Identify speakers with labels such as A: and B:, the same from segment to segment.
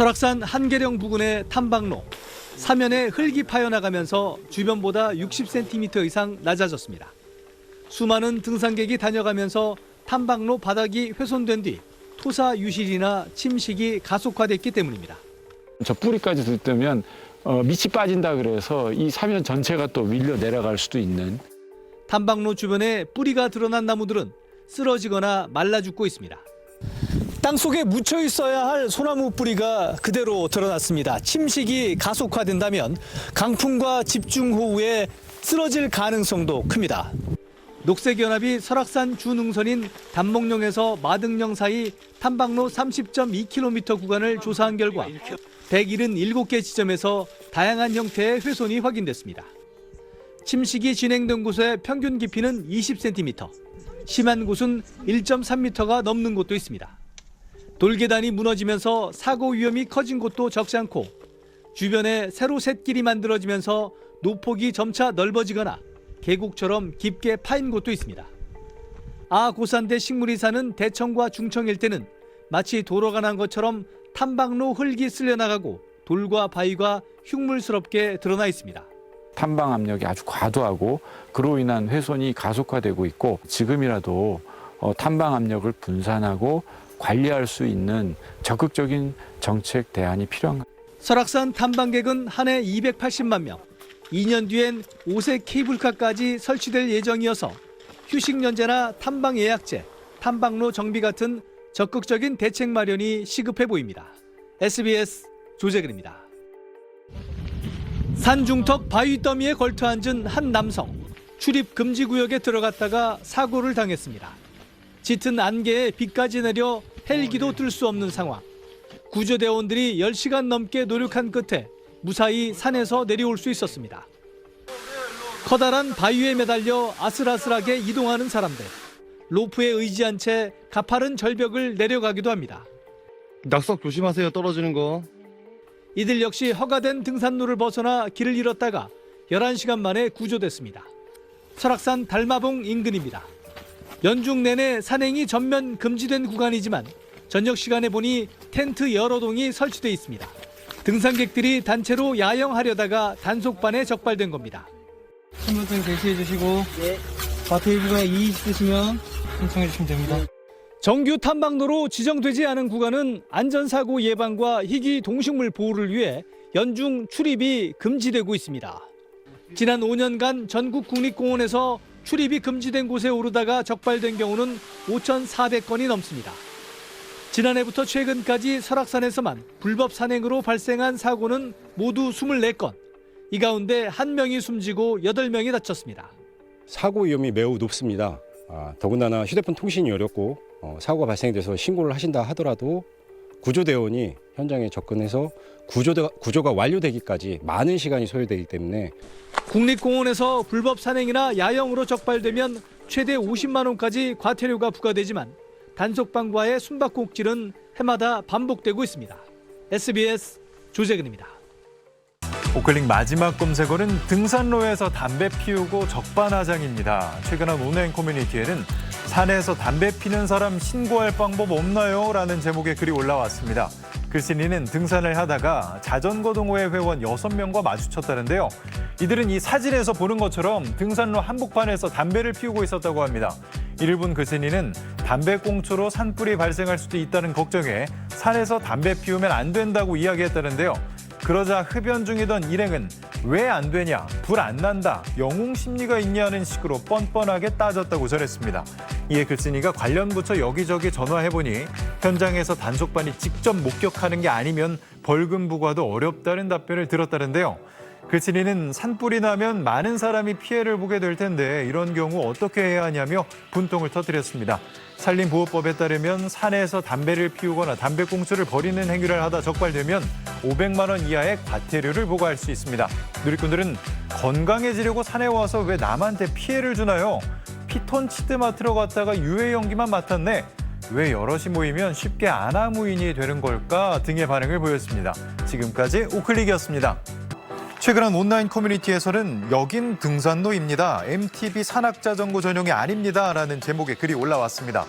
A: 설악산 한계령 부근의 탐방로. 사면에 흙이 파여나가면서 주변보다 60cm 이상 낮아졌습니다. 수많은 등산객이 다녀가면서 탐방로 바닥이 훼손된 뒤 토사 유실이나 침식이 가속화됐기 때문입니다.
B: 저 뿌리까지 들뜨면 밑이 빠진다 그래서 이 사면 전체가 또 밀려 내려갈 수도 있는.
A: 탐방로 주변에 뿌리가 드러난 나무들은 쓰러지거나 말라 죽고 있습니다. 땅속에 묻혀 있어야 할 소나무 뿌리가 그대로 드러났습니다. 침식이 가속화된다면 강풍과 집중호우에 쓰러질 가능성도 큽니다. 녹색연합이 설악산 주능선인 단목령에서 마등령 사이 탐방로 30.2km 구간을 조사한 결과 177개 지점에서 다양한 형태의 훼손이 확인됐습니다. 침식이 진행된 곳의 평균 깊이는 20cm, 심한 곳은 1.3m가 넘는 곳도 있습니다. 돌계단이 무너지면서 사고 위험이 커진 곳도 적지 않고 주변에 세로 샛길이 만들어지면서 노폭이 점차 넓어지거나 계곡처럼 깊게 파인 곳도 있습니다. 아고산대 식물이 사는 대청과 중청 일대는 마치 도로가 난 것처럼 탐방로 흙이 쓸려나가고 돌과 바위가 흉물스럽게 드러나 있습니다.
B: 탐방 압력이 아주 과도하고 그로 인한 훼손이 가속화되고 있고 지금이라도 탐방 압력을 분산하고 관리할 수 있는 적극적인 정책 대안이 필요한.
A: 설악산 탐방객은 한 해 280만 명, 2년 뒤엔 5색 케이블카까지 설치될 예정이어서 휴식연재나 탐방 예약제, 탐방로 정비 같은 적극적인 대책 마련이 시급해 보입니다. SBS 조재근입니다. 산중턱 바위 더미에 걸터 앉은 한 남성, 출입 금지 구역에 들어갔다가 사고를 당했습니다. 짙은 안개에 비까지 내려 헬기도 뜰 수 없는 상황. 구조대원들이 10시간 넘게 노력한 끝에 무사히 산에서 내려올 수 있었습니다. 커다란 바위에 매달려 아슬아슬하게 이동하는 사람들. 로프에 의지한 채 가파른 절벽을 내려가기도 합니다.
C: 낙석 조심하세요. 떨어지는 거.
A: 이들 역시 허가된 등산로를 벗어나 길을 잃었다가 11시간 만에 구조됐습니다. 설악산 달마봉 인근입니다. 연중 내내 산행이 전면 금지된 구간이지만 저녁 시간에 보니 텐트 여러 동이 설치돼 있습니다. 등산객들이 단체로 야영하려다가 단속반에 적발된 겁니다.
D: 신분증 제시해 주시고 과태료가 2 있으시면 신청해 주시면 됩니다.
A: 정규 탐방로로 지정되지 않은 구간은 안전사고 예방과 희귀 동식물 보호를 위해 연중 출입이 금지되고 있습니다. 지난 5년간 전국 국립공원에서 출입이 금지된 곳에 오르다가 적발된 경우는 5,400건이 넘습니다. 지난해부터 최근까지 설악산에서만 불법 산행으로 발생한 사고는 모두 24건. 이 가운데 1명이 숨지고 8명이 다쳤습니다.
E: 사고 위험이 매우 높습니다. 더군다나 휴대폰 통신이 어렵고 사고가 발생돼서 신고를 하신다 하더라도 구조대원이 현장에 접근해서 구조가 완료되기까지 많은 시간이 소요되기 때문에
A: 국립공원에서 불법 산행이나 야영으로 적발되면 최대 50만 원까지 과태료가 부과되지만 단속반과의 숨바꼭질은 해마다 반복되고 있습니다. SBS 조재근입니다.
F: 오클릭 마지막 검색어는 등산로에서 담배 피우고 적반하장입니다. 최근 한 온라인 커뮤니티에는 산에서 담배 피는 사람 신고할 방법 없나요? 라는 제목의 글이 올라왔습니다. 글쓴이는 등산을 하다가 자전거 동호회 회원 6명과 마주쳤다는데요. 이들은 이 사진에서 보는 것처럼 등산로 한복판에서 담배를 피우고 있었다고 합니다. 이를 본 글쓴이는 담배꽁초로 산불이 발생할 수도 있다는 걱정에 산에서 담배 피우면 안 된다고 이야기했다는데요. 그러자 흡연 중이던 일행은 왜 안 되냐, 불 안 난다, 영웅 심리가 있냐는 식으로 뻔뻔하게 따졌다고 전했습니다. 이에 글쓴이가 관련 부처 여기저기 전화해보니 현장에서 단속반이 직접 목격하는 게 아니면 벌금 부과도 어렵다는 답변을 들었다는데요. 글쓴이는 산불이 나면 많은 사람이 피해를 보게 될 텐데 이런 경우 어떻게 해야 하냐며 분통을 터뜨렸습니다. 산림보호법에 따르면 산에서 담배를 피우거나 담배꽁초를 버리는 행위를 하다 적발되면 500만 원 이하의 과태료를 부과할 수 있습니다. 누리꾼들은 건강해지려고 산에 와서 왜 남한테 피해를 주나요? 피톤치드 맡으러 갔다가 유해 연기만 맡았네. 왜 여럿이 모이면 쉽게 아나무인이 되는 걸까 등의 반응을 보였습니다. 지금까지 오클릭이었습니다. 최근 한 온라인 커뮤니티에서는 여긴 등산로입니다. MTB 산악자전거 전용이 아닙니다. 라는 제목의 글이 올라왔습니다.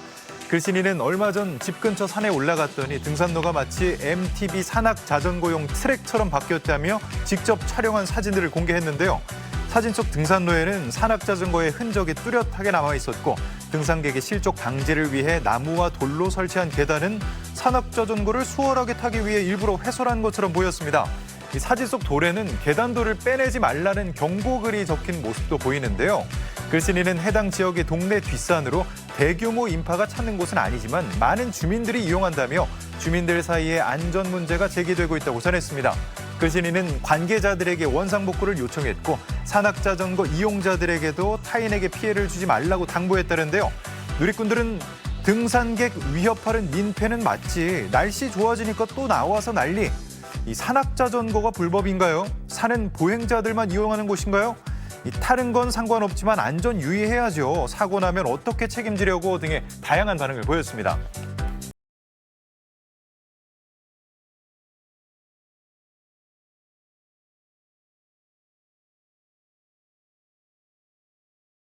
F: 글쓴이는 얼마 전 집 근처 산에 올라갔더니 등산로가 마치 MTB 산악 자전거용 트랙처럼 바뀌었다며 직접 촬영한 사진들을 공개했는데요. 사진 속 등산로에는 산악 자전거의 흔적이 뚜렷하게 남아 있었고 등산객의 실족 방지를 위해 나무와 돌로 설치한 계단은 산악 자전거를 수월하게 타기 위해 일부러 훼손한 것처럼 보였습니다. 이 사진 속 돌에는 계단돌을 빼내지 말라는 경고글이 적힌 모습도 보이는데요. 글쓴이는 해당 지역의 동네 뒷산으로 대규모 인파가 찾는 곳은 아니지만 많은 주민들이 이용한다며 주민들 사이에 안전 문제가 제기되고 있다고 전했습니다. 글쓴이는 관계자들에게 원상복구를 요청했고 산악자전거 이용자들에게도 타인에게 피해를 주지 말라고 당부했다는데요. 누리꾼들은 등산객 위협하는 민폐는 맞지 날씨 좋아지니까 또 나와서 난리. 이 산악자전거가 불법인가요? 산은 보행자들만 이용하는 곳인가요? 이 타는 건 상관없지만 안전 유의해야죠. 사고 나면 어떻게 책임지려고 등의 다양한 반응을 보였습니다.